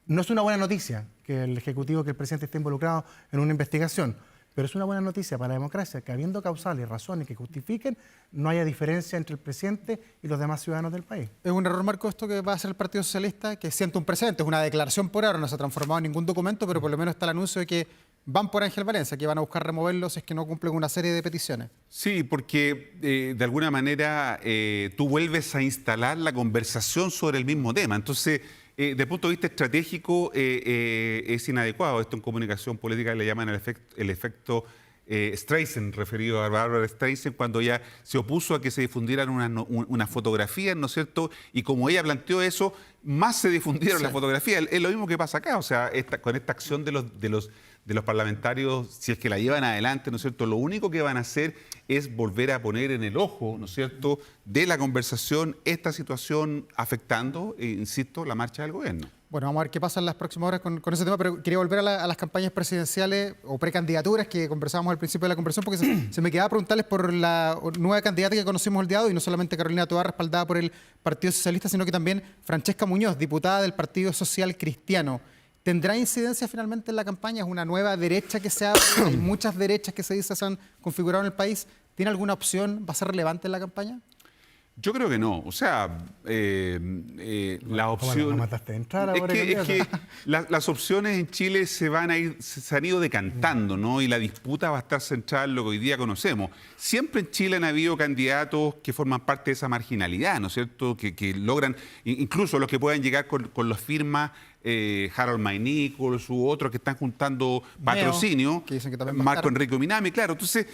no es una buena noticia que el Ejecutivo, que el presidente esté involucrado en una investigación, pero es una buena noticia para la democracia que, habiendo causales y razones que justifiquen, no haya diferencia entre el presidente y los demás ciudadanos del país. ¿Es un error, Marco, esto que va a hacer el Partido Socialista, que siente un precedente? Es una declaración por ahora, no se ha transformado en ningún documento, pero por lo menos está el anuncio de que van por Ángel Valencia, que van a buscar removerlo si es que no cumplen una serie de peticiones. Sí, porque de alguna manera tú vuelves a instalar la conversación sobre el mismo tema. Entonces, desde el punto de vista estratégico, es inadecuado. Esto en comunicación política le llaman el efecto Streisand, referido a Barbara Streisand, cuando ella se opuso a que se difundieran una fotografía, ¿no es cierto? Y como ella planteó eso, más se difundieron las fotografías. Es lo mismo que pasa acá. O sea, con esta acción de los parlamentarios, si es que la llevan adelante, ¿no es cierto?, lo único que van a hacer es volver a poner en el ojo, ¿no es cierto?, de la conversación esta situación afectando, insisto, la marcha del gobierno. Bueno, vamos a ver qué pasa en las próximas horas con ese tema, pero quería volver a las campañas presidenciales o precandidaturas que conversábamos al principio de la conversación, porque se me quedaba preguntarles por la nueva candidata que conocimos el día de hoy, y no solamente Carolina Toá, respaldada por el Partido Socialista, sino que también Francesca Muñoz, diputada del Partido Social Cristiano. ¿Tendrá incidencia finalmente en la campaña? ¿Es una nueva derecha que se abre? Hay muchas derechas que se dice se han configurado en el país. ¿Tiene alguna opción? ¿Va a ser relevante en la campaña? Yo creo que no. O sea, la opción... ¿No mataste de entrada, es que las opciones en Chile se han ido decantando, ¿no? Y la disputa va a estar centrada en lo que hoy día conocemos. Siempre en Chile han habido candidatos que forman parte de esa marginalidad, ¿no es cierto? Que logran, incluso los que puedan llegar con las firmas, Harold May Nichols u otros que están juntando patrocinio, que dicen que también Marco Enrico Minami, claro. Entonces,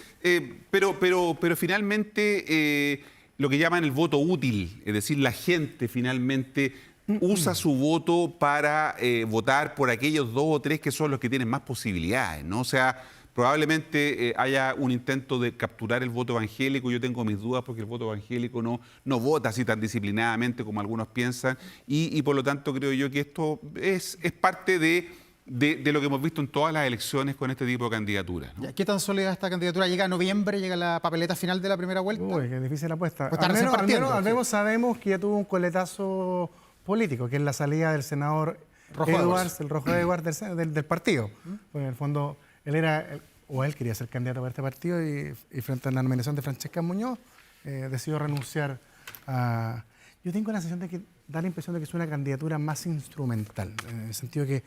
pero finalmente lo que llaman el voto útil, es decir, la gente finalmente usa su voto para votar por aquellos 2 o 3 que son los que tienen más posibilidades, ¿no? O sea, probablemente haya un intento de capturar el voto evangélico. Yo tengo mis dudas porque el voto evangélico no vota así tan disciplinadamente como algunos piensan, y por lo tanto creo yo que esto es parte de lo que hemos visto en todas las elecciones con este tipo de candidaturas, ¿no? ¿Qué tan sólida esta candidatura? ¿Llega a noviembre? ¿Llega la papeleta final de la primera vuelta? Uy, qué difícil la apuesta. Pues al menos sabemos que ya tuvo un coletazo político, que es la salida del senador Edwards, el Rojo Edwards del partido. Pues en el fondo, él quería ser candidato para este partido y frente a la nominación de Francesca Muñoz, decidió renunciar a... Yo tengo la sensación de que da la impresión de que es una candidatura más instrumental, en el sentido de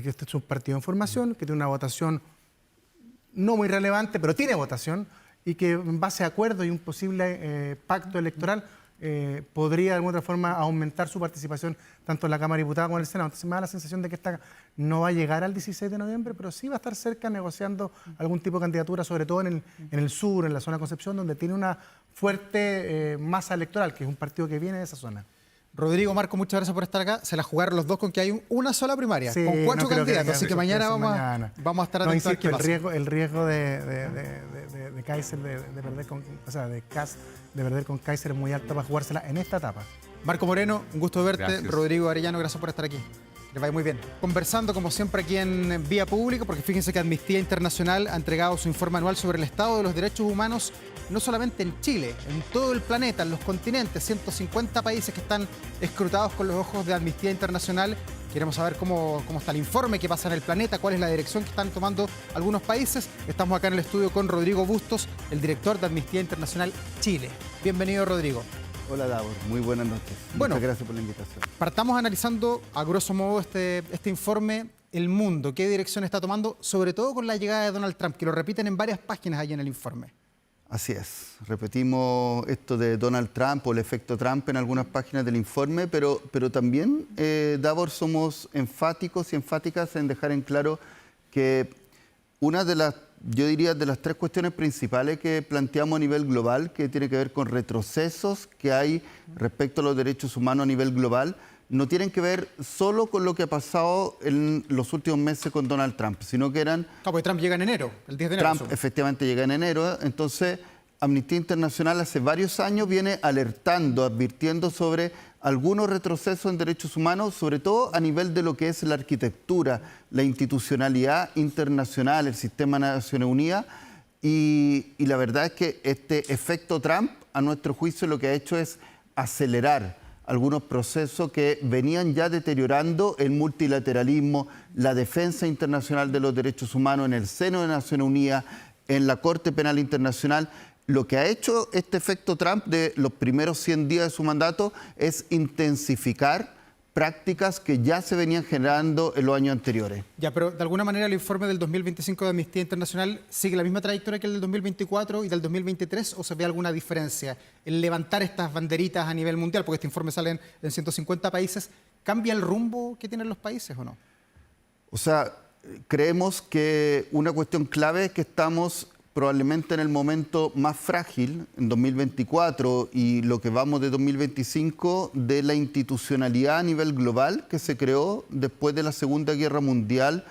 que este es un partido en formación, que tiene una votación no muy relevante, pero tiene votación, y que en base a acuerdo y un posible pacto electoral podría de alguna otra forma aumentar su participación tanto en la Cámara de Diputados como en el Senado. Entonces me da la sensación de que esta no va a llegar al 16 de noviembre, pero sí va a estar cerca negociando algún tipo de candidatura, sobre todo en el sur, en la zona de Concepción, donde tiene una fuerte masa electoral, que es un partido que viene de esa zona. Rodrigo, Marco, muchas gracias por estar acá. Se la jugaron los dos con que hay una sola primaria, sí, con 4 candidatos, así que mañana vamos a estar atentos a qué pasa. El riesgo de Kaiser de perder con, o sea, de Kast de perder con Kaiser es muy alto para jugársela en esta etapa. Marco Moreno, un gusto verte. Gracias. Rodrigo Arellano, gracias por estar aquí. Les vaya muy bien. Conversando, como siempre, aquí en Vía Pública, porque fíjense que Amnistía Internacional ha entregado su informe anual sobre el estado de los derechos humanos, no solamente en Chile, en todo el planeta, en los continentes, 150 países que están escrutados con los ojos de Amnistía Internacional. Queremos saber cómo está el informe, qué pasa en el planeta, cuál es la dirección que están tomando algunos países. Estamos acá en el estudio con Rodrigo Bustos, el director de Amnistía Internacional Chile. Bienvenido, Rodrigo. Hola, Davor. Muy buenas noches. Bueno, muchas gracias por la invitación. Partamos analizando, a grosso modo, este informe, el mundo, qué dirección está tomando, sobre todo con la llegada de Donald Trump, que lo repiten en varias páginas ahí en el informe. Así es. Repetimos esto de Donald Trump o el efecto Trump en algunas páginas del informe, pero también, Davor, somos enfáticos y enfáticas en dejar en claro que una de las, yo diría, de las 3 cuestiones principales que planteamos a nivel global, que tiene que ver con retrocesos que hay respecto a los derechos humanos a nivel global, no tienen que ver solo con lo que ha pasado en los últimos meses con Donald Trump, sino que eran... No, porque Trump llega en enero, el 10 de enero. Trump efectivamente llega en enero, entonces Amnistía Internacional hace varios años viene alertando, advirtiendo sobre algunos retrocesos en derechos humanos, sobre todo a nivel de lo que es la arquitectura, la institucionalidad internacional, el sistema de Naciones Unidas, Y la verdad es que este efecto Trump, a nuestro juicio, lo que ha hecho es acelerar algunos procesos que venían ya deteriorando el multilateralismo, la defensa internacional de los derechos humanos en el seno de Naciones Unidas, en la Corte Penal Internacional. Lo que ha hecho este efecto Trump de los primeros 100 días de su mandato es intensificar prácticas que ya se venían generando en los años anteriores. Ya, pero de alguna manera el informe del 2025 de Amnistía Internacional sigue la misma trayectoria que el del 2024 y del 2023, ¿o se ve alguna diferencia? El levantar estas banderitas a nivel mundial, porque este informe sale en 150 países, ¿cambia el rumbo que tienen los países o no? O sea, creemos que una cuestión clave es que estamos probablemente en el momento más frágil, en 2024 y lo que vamos de 2025, de la institucionalidad a nivel global que se creó después de la Segunda Guerra Mundial,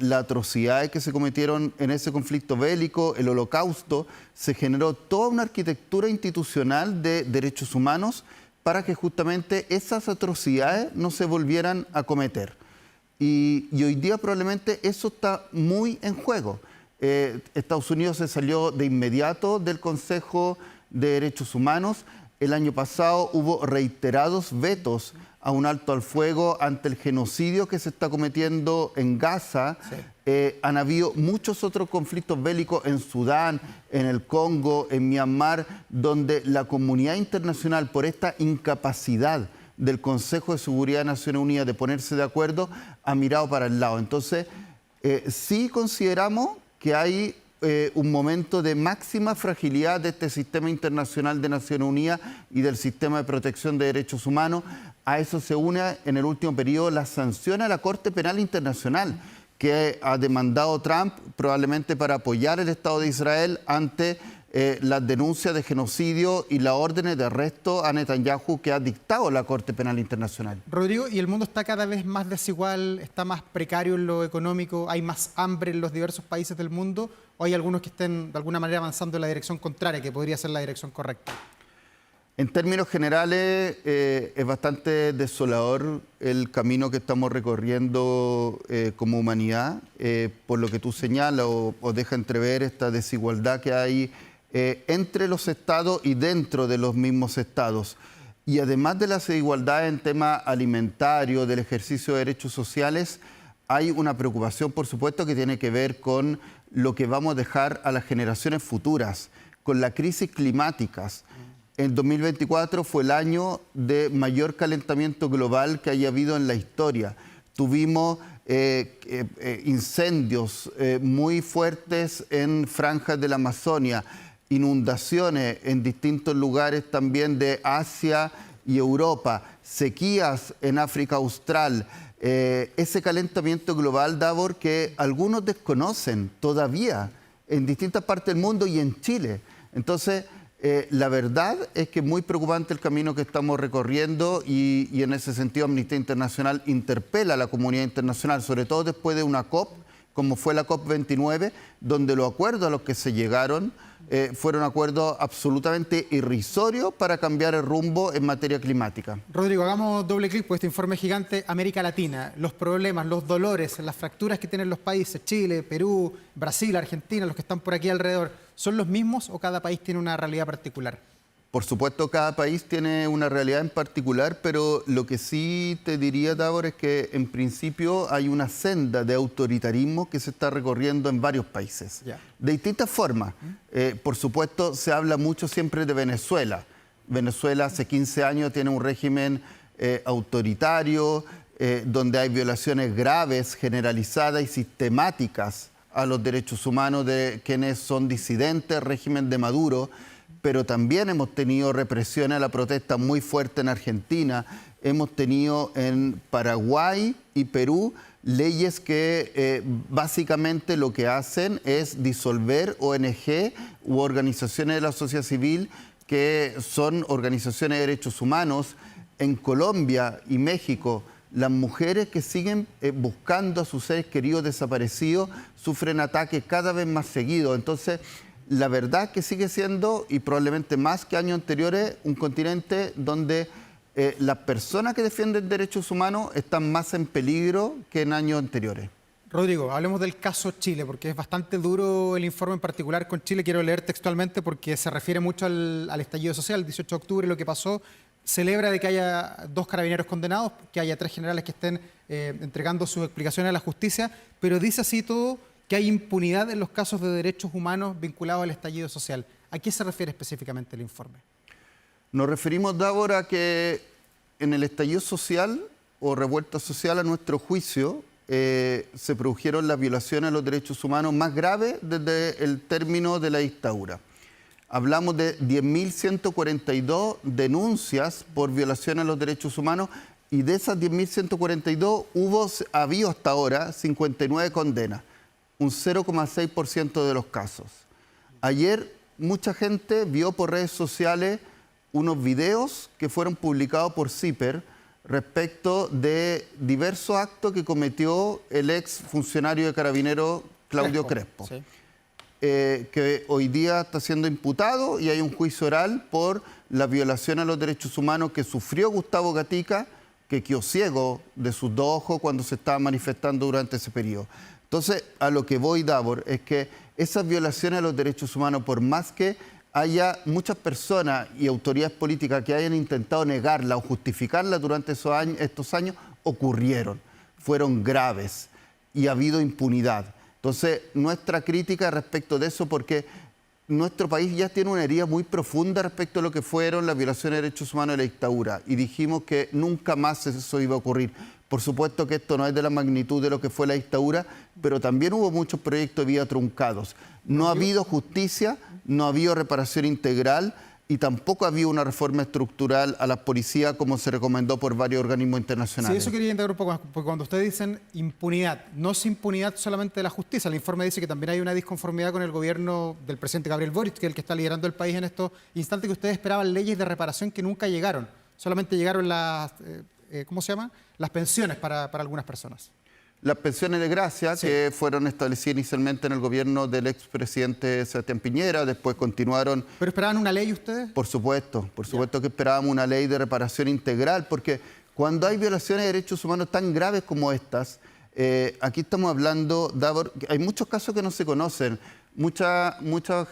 las atrocidades que se cometieron en ese conflicto bélico, el Holocausto. Se generó toda una arquitectura institucional de derechos humanos para que justamente esas atrocidades no se volvieran a cometer. Y hoy día probablemente eso está muy en juego. Estados Unidos se salió de inmediato del Consejo de Derechos Humanos. El año pasado hubo reiterados vetos a un alto al fuego ante el genocidio que se está cometiendo en Gaza. Sí. Han habido muchos otros conflictos bélicos en Sudán, en el Congo, en Myanmar, donde la comunidad internacional, por esta incapacidad del Consejo de Seguridad de Naciones Unidas de ponerse de acuerdo, ha mirado para el lado. Entonces, sí consideramos que hay un momento de máxima fragilidad de este sistema internacional de Naciones Unidas y del sistema de protección de derechos humanos. A eso se une en el último periodo la sanción a la Corte Penal Internacional que ha demandado Trump probablemente para apoyar el Estado de Israel ante las denuncias de genocidio y las órdenes de arresto a Netanyahu que ha dictado la Corte Penal Internacional. Rodrigo, ¿y el mundo está cada vez más desigual, está más precario en lo económico, hay más hambre en los diversos países del mundo, o hay algunos que estén de alguna manera avanzando en la dirección contraria, que podría ser la dirección correcta? En términos generales, es bastante desolador el camino que estamos recorriendo como humanidad, por lo que tú señalas o deja entrever esta desigualdad que hay entre los estados y dentro de los mismos estados. Y además de las desigualdades en tema alimentario, del ejercicio de derechos sociales, hay una preocupación, por supuesto, que tiene que ver con lo que vamos a dejar a las generaciones futuras, con la crisis climática. El 2024 fue el año de mayor calentamiento global que haya habido en la historia. Tuvimos incendios muy fuertes en franjas de la Amazonia, inundaciones en distintos lugares también de Asia y Europa, sequías en África Austral. Ese calentamiento global, Davor, que algunos desconocen todavía en distintas partes del mundo y en Chile. Entonces, la verdad es que es muy preocupante el camino que estamos recorriendo y en ese sentido Amnistía Internacional interpela a la comunidad internacional, sobre todo después de una COP, como fue la COP29, donde los acuerdos a los que se llegaron fueron acuerdos absolutamente irrisorios para cambiar el rumbo en materia climática. Rodrigo, hagamos doble clic por este informe gigante. América Latina, los problemas, los dolores, las fracturas que tienen los países, Chile, Perú, Brasil, Argentina, los que están por aquí alrededor, ¿son los mismos o cada país tiene una realidad particular? Por supuesto, cada país tiene una realidad en particular, pero lo que sí te diría, Davor, es que en principio hay una senda de autoritarismo que se está recorriendo en varios países, de distintas formas. Por supuesto, se habla mucho siempre de Venezuela. Venezuela hace 15 años tiene un régimen autoritario, donde hay violaciones graves, generalizadas y sistemáticas a los derechos humanos de quienes son disidentes, régimen de Maduro. Pero también hemos tenido represión a la protesta muy fuerte en Argentina, hemos tenido en Paraguay y Perú leyes que básicamente lo que hacen es disolver ONG u organizaciones de la sociedad civil que son organizaciones de derechos humanos. En Colombia y México, las mujeres que siguen buscando a sus seres queridos desaparecidos sufren ataques cada vez más seguidos. Entonces, la verdad que sigue siendo, y probablemente más que años anteriores, un continente donde las personas que defienden derechos humanos están más en peligro que en años anteriores. Rodrigo, hablemos del caso Chile, porque es bastante duro el informe en particular con Chile. Quiero leer textualmente porque se refiere mucho al estallido social, el 18 de octubre, lo que pasó. Celebra de que haya 2 carabineros condenados, que haya 3 generales que estén entregando sus explicaciones a la justicia, pero dice así todo que hay impunidad en los casos de derechos humanos vinculados al estallido social. ¿A qué se refiere específicamente el informe? Nos referimos, Davor, a que en el estallido social o revuelta social, a nuestro juicio, se produjeron las violaciones a los derechos humanos más graves desde el término de la dictadura. Hablamos de 10.142 denuncias por violación a los derechos humanos y de esas 10.142 ha habido hasta ahora 59 condenas, un 0,6% de los casos. Ayer mucha gente vio por redes sociales unos videos que fueron publicados por CIPER respecto de diversos actos que cometió el ex funcionario de Carabineros Claudio Crespo. Sí. Que hoy día está siendo imputado y hay un juicio oral por la violación a los derechos humanos que sufrió Gustavo Gatica, que quedó ciego de sus 2 ojos cuando se estaba manifestando durante ese periodo. Entonces, a lo que voy, Davor, es que esas violaciones a los derechos humanos, por más que haya muchas personas y autoridades políticas que hayan intentado negarla o justificarla durante estos años, ocurrieron, fueron graves y ha habido impunidad. Entonces, nuestra crítica respecto de eso, porque nuestro país ya tiene una herida muy profunda respecto a lo que fueron las violaciones de derechos humanos de la dictadura y dijimos que nunca más eso iba a ocurrir. Por supuesto que esto no es de la magnitud de lo que fue la dictadura, pero también hubo muchos proyectos de vida truncados. No ha habido justicia, no ha habido reparación integral y tampoco ha habido una reforma estructural a las policías como se recomendó por varios organismos internacionales. Sí, eso quería integrar un poco más, porque cuando ustedes dicen impunidad, no es impunidad solamente de la justicia. El informe dice que también hay una disconformidad con el gobierno del presidente Gabriel Boric, que es el que está liderando el país en estos instantes, que ustedes esperaban leyes de reparación que nunca llegaron. Solamente llegaron las, ¿cómo se llama? Las pensiones para algunas personas. Las pensiones de gracia, sí, que fueron establecidas inicialmente en el gobierno del expresidente Sebastián Piñera, después continuaron... ¿Pero esperaban una ley ustedes? Por supuesto que esperábamos una ley de reparación integral, porque cuando hay violaciones de derechos humanos tan graves como estas, aquí estamos hablando, Davor, hay muchos casos que no se conocen. Mucha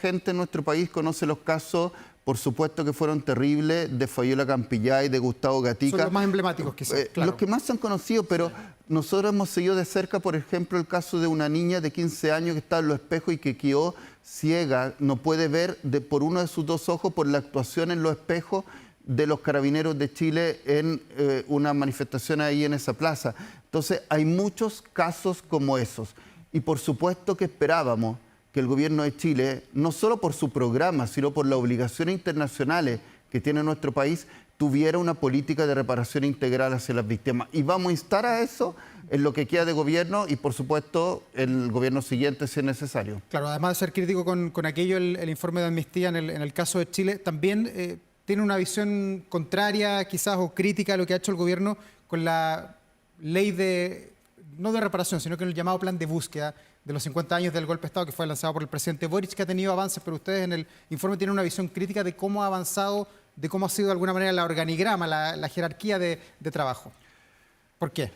gente en nuestro país conoce los casos, por supuesto que fueron terribles, de Fabiola Campillay, de Gustavo Gatica. Son los más emblemáticos, quizás. Claro. Los que más se han conocido, pero nosotros hemos seguido de cerca, por ejemplo, el caso de una niña de 15 años que estaba en los espejos y que quedó ciega, no puede ver por uno de sus 2 ojos por la actuación en los espejos de los Carabineros de Chile en una manifestación ahí en esa plaza. Entonces, hay muchos casos como esos. Y por supuesto que esperábamos que el gobierno de Chile, no solo por su programa, sino por las obligaciones internacionales que tiene nuestro país, tuviera una política de reparación integral hacia las víctimas. Y vamos a instar a eso en lo que queda de gobierno y, por supuesto, el gobierno siguiente si es necesario. Claro, además de ser crítico con aquello, el informe de amnistía en el caso de Chile, también tiene una visión contraria quizás o crítica a lo que ha hecho el gobierno con la ley no de reparación, sino que el llamado plan de búsqueda de los 50 años del golpe de Estado que fue lanzado por el presidente Boric, que ha tenido avances, pero ustedes en el informe tienen una visión crítica de cómo ha avanzado, de cómo ha sido de alguna manera la organigrama, la jerarquía de trabajo. ¿Por qué?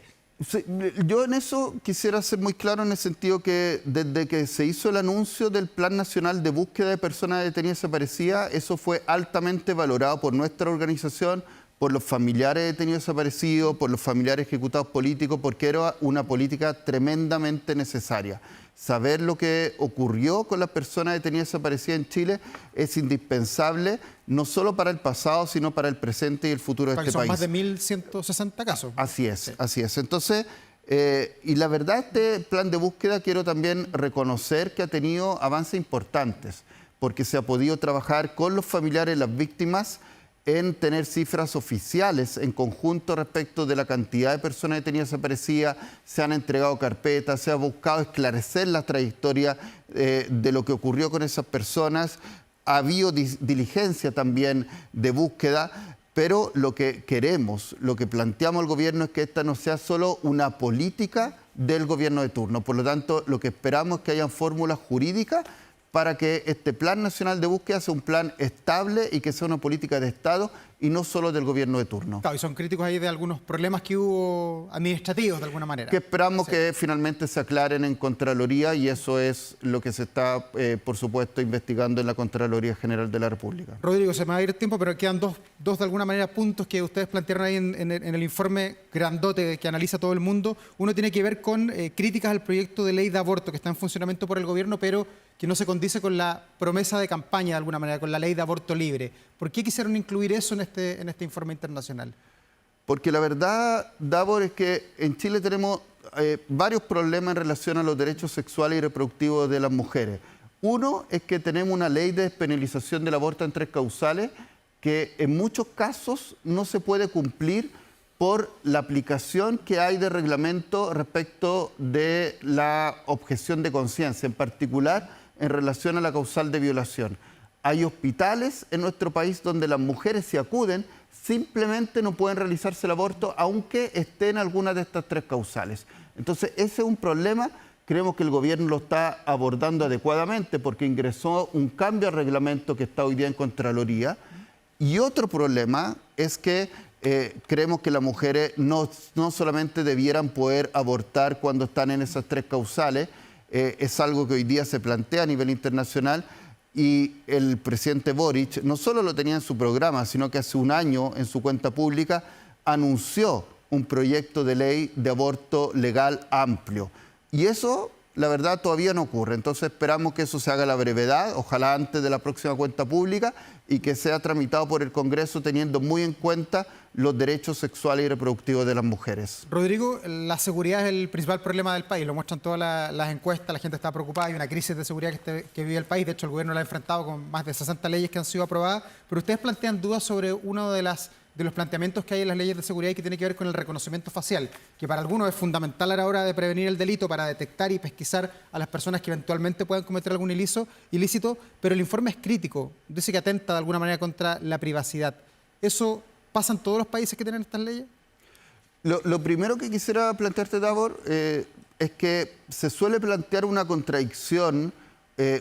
Sí, yo en eso quisiera ser muy claro en el sentido que desde que se hizo el anuncio del Plan Nacional de Búsqueda de Personas Detenidas y Desaparecidas, eso fue altamente valorado por nuestra organización, por los familiares detenidos desaparecidos, por los familiares ejecutados políticos, porque era una política tremendamente necesaria. Saber lo que ocurrió con las personas detenidas desaparecidas en Chile es indispensable, no solo para el pasado, sino para el presente y el futuro de este país. Son más de 1.160 casos. Así es, sí. Así es. Entonces, y la verdad, este plan de búsqueda quiero también reconocer que ha tenido avances importantes, porque se ha podido trabajar con los familiares de las víctimas en tener cifras oficiales en conjunto respecto de la cantidad de personas detenidas desaparecidas, se han entregado carpetas, se ha buscado esclarecer la trayectoria de lo que ocurrió con esas personas, ha habido diligencia también de búsqueda, pero lo que queremos, lo que planteamos al gobierno es que esta no sea solo una política del gobierno de turno. Por lo tanto, lo que esperamos es que hayan fórmulas jurídicas para que este Plan Nacional de Búsqueda sea un plan estable y que sea una política de Estado y no solo del gobierno de turno. Claro, y son críticos ahí de algunos problemas que hubo administrativos de alguna manera. Que esperamos que finalmente se aclaren en Contraloría y eso es lo que se está, por supuesto, investigando en la Contraloría General de la República. Rodrigo, se me va a ir el tiempo, pero quedan dos de alguna manera puntos que ustedes plantearon ahí en el informe grandote que analiza todo el mundo. Uno tiene que ver con críticas al proyecto de ley de aborto que está en funcionamiento por el gobierno, pero que no se condice con la promesa de campaña de alguna manera, con la ley de aborto libre. ¿Por qué quisieron incluir eso en este informe internacional? Porque la verdad, Davor, es que en Chile tenemos varios problemas en relación a los derechos sexuales y reproductivos de las mujeres. Uno es que tenemos una ley de despenalización del aborto en 3 causales que en muchos casos no se puede cumplir por la aplicación que hay de reglamento respecto de la objeción de conciencia, en particular en relación a la causal de violación. Hay hospitales en nuestro país donde las mujeres, si acuden, simplemente no pueden realizarse el aborto aunque estén alguna de estas 3 causales. Entonces, ese es un problema. Creemos que el gobierno lo está abordando adecuadamente porque ingresó un cambio al reglamento que está hoy día en Contraloría. Y otro problema es que creemos que las mujeres no solamente debieran poder abortar cuando están en esas 3 causales, es algo que hoy día se plantea a nivel internacional y el presidente Boric no solo lo tenía en su programa, sino que hace un año en su cuenta pública anunció un proyecto de ley de aborto legal amplio. Y eso, la verdad, todavía no ocurre. Entonces esperamos que eso se haga a la brevedad, ojalá antes de la próxima cuenta pública, y que sea tramitado por el Congreso teniendo muy en cuenta los derechos sexuales y reproductivos de las mujeres. Rodrigo, la seguridad es el principal problema del país, lo muestran todas las encuestas, la gente está preocupada, hay una crisis de seguridad que vive el país, de hecho el gobierno la ha enfrentado con más de 60 leyes que han sido aprobadas, pero ustedes plantean dudas sobre uno de los planteamientos que hay en las leyes de seguridad y que tiene que ver con el reconocimiento facial, que para algunos es fundamental a la hora de prevenir el delito para detectar y pesquisar a las personas que eventualmente puedan cometer algún ilícito, pero el informe es crítico, dice que atenta de alguna manera contra la privacidad. ¿Eso pasa en todos los países que tienen estas leyes? Lo primero que quisiera plantearte, Davor, es que se suele plantear una contradicción,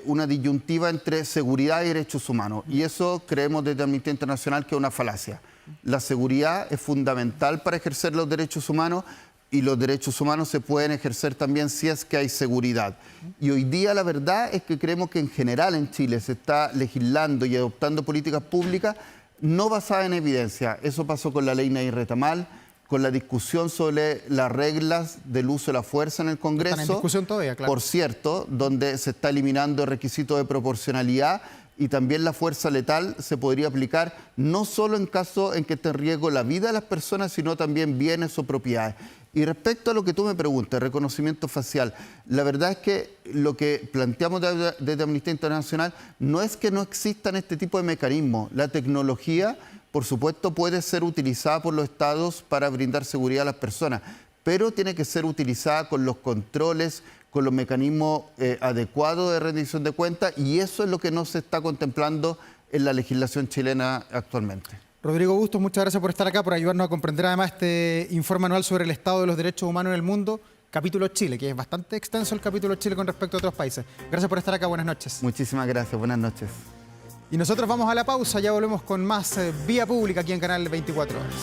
una disyuntiva entre seguridad y derechos humanos. Y eso creemos desde Amnistía Internacional que es una falacia. La seguridad es fundamental para ejercer los derechos humanos y los derechos humanos se pueden ejercer también si es que hay seguridad. Y hoy día la verdad es que creemos que en general en Chile se está legislando y adoptando políticas públicas no basadas en evidencia. Eso pasó con la ley Nair Retamal, con la discusión sobre las reglas del uso de la fuerza en el Congreso. Están en discusión todavía, claro. Por cierto, donde se está eliminando el requisito de proporcionalidad y también la fuerza letal se podría aplicar no solo en caso en que esté en riesgo la vida de las personas, sino también bienes o propiedades. Y respecto a lo que tú me preguntas, reconocimiento facial, la verdad es que lo que planteamos desde Amnistía Internacional no es que no existan este tipo de mecanismos. La tecnología, por supuesto, puede ser utilizada por los estados para brindar seguridad a las personas, pero tiene que ser utilizada con los controles, con los mecanismos adecuados de rendición de cuentas, y eso es lo que no se está contemplando en la legislación chilena actualmente. Rodrigo Bustos, muchas gracias por estar acá, por ayudarnos a comprender además este informe anual sobre el estado de los derechos humanos en el mundo, capítulo Chile, que es bastante extenso el capítulo Chile con respecto a otros países. Gracias por estar acá, buenas noches. Muchísimas gracias, buenas noches. Y nosotros vamos a la pausa, ya volvemos con más Vía Pública aquí en Canal 24 Horas.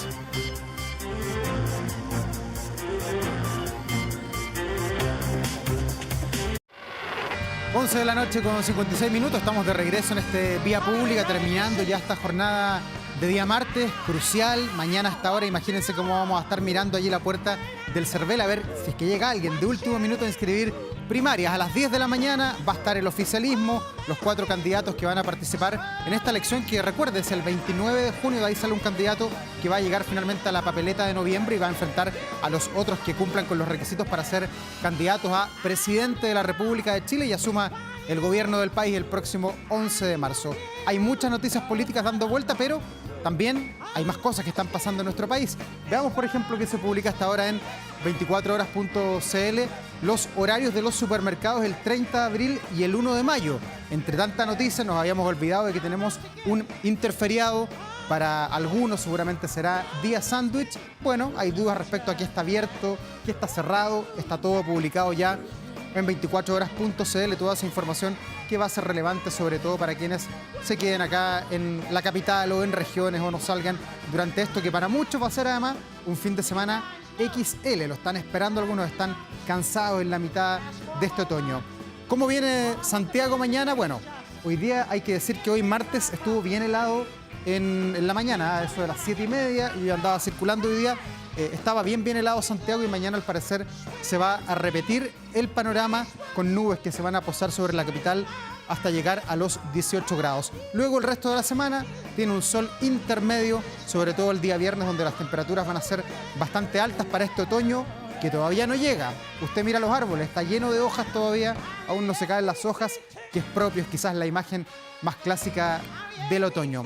11 de la noche con 56 minutos, estamos de regreso en este Vía Pública, terminando ya esta jornada de día martes, crucial. Mañana hasta ahora, imagínense cómo vamos a estar mirando allí la puerta del CERVEL a ver si es que llega alguien de último minuto a inscribir primarias. A las 10 de la mañana va a estar el oficialismo, los 4 candidatos que van a participar en esta elección que, recuerde, es el 29 de junio, de ahí sale un candidato que va a llegar finalmente a la papeleta de noviembre y va a enfrentar a los otros que cumplan con los requisitos para ser candidatos a presidente de la República de Chile y asuma el gobierno del país el próximo 11 de marzo. Hay muchas noticias políticas dando vuelta, pero también hay más cosas que están pasando en nuestro país. Veamos, por ejemplo, que se publica hasta ahora en 24horas.cl los horarios de los supermercados el 30 de abril y el 1 de mayo. Entre tanta noticia nos habíamos olvidado de que tenemos un interferiado. Para algunos seguramente será día sándwich. Bueno, hay dudas respecto a qué está abierto, qué está cerrado. Está todo publicado ya en 24horas.cl toda esa información que va a ser relevante, sobre todo para quienes se queden acá en la capital o en regiones o no salgan durante esto, que para muchos va a ser además un fin de semana XL. Lo están esperando, algunos están cansados en la mitad de este otoño. ¿Cómo viene Santiago mañana? Bueno, hoy día hay que decir que hoy martes estuvo bien helado en la mañana, eso de las 7:30, y yo andaba circulando hoy día. Estaba bien helado Santiago y mañana al parecer se va a repetir el panorama con nubes que se van a posar sobre la capital hasta llegar a los 18 grados. Luego el resto de la semana tiene un sol intermedio, sobre todo el día viernes, donde las temperaturas van a ser bastante altas para este otoño que todavía no llega. Usted mira los árboles, está lleno de hojas todavía, aún no se caen las hojas, que es propio, es quizás la imagen más clásica del otoño.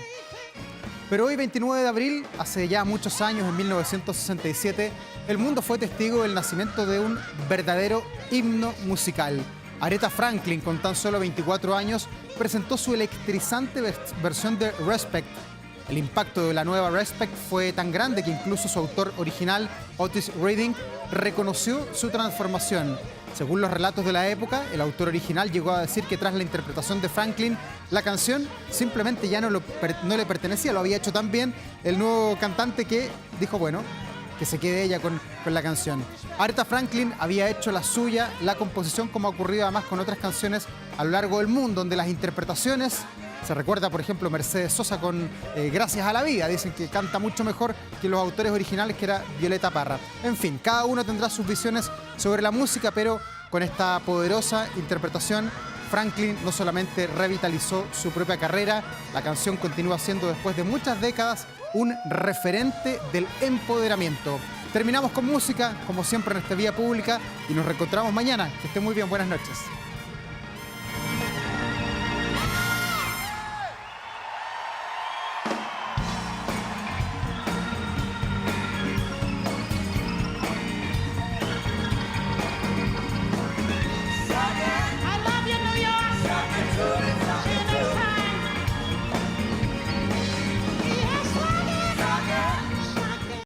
Pero hoy, 29 de abril, hace ya muchos años, en 1967, el mundo fue testigo del nacimiento de un verdadero himno musical. Aretha Franklin, con tan solo 24 años, presentó su electrizante versión de Respect. El impacto de la nueva Respect fue tan grande que incluso su autor original, Otis Redding, reconoció su transformación. Según los relatos de la época, el autor original llegó a decir que tras la interpretación de Franklin, la canción simplemente ya no le pertenecía, lo había hecho tan bien el nuevo cantante que dijo, bueno, que se quede ella con la canción. Aretha Franklin había hecho la suya, la composición, como ha ocurrido además con otras canciones a lo largo del mundo, donde las interpretaciones, se recuerda por ejemplo Mercedes Sosa con Gracias a la vida, dicen que canta mucho mejor que los autores originales, que era Violeta Parra. En fin, cada uno tendrá sus visiones sobre la música, pero con esta poderosa interpretación, Franklin no solamente revitalizó su propia carrera, la canción continúa siendo, después de muchas décadas, un referente del empoderamiento. Terminamos con música, como siempre en esta vía pública, y nos reencontramos mañana. Que esté muy bien, buenas noches.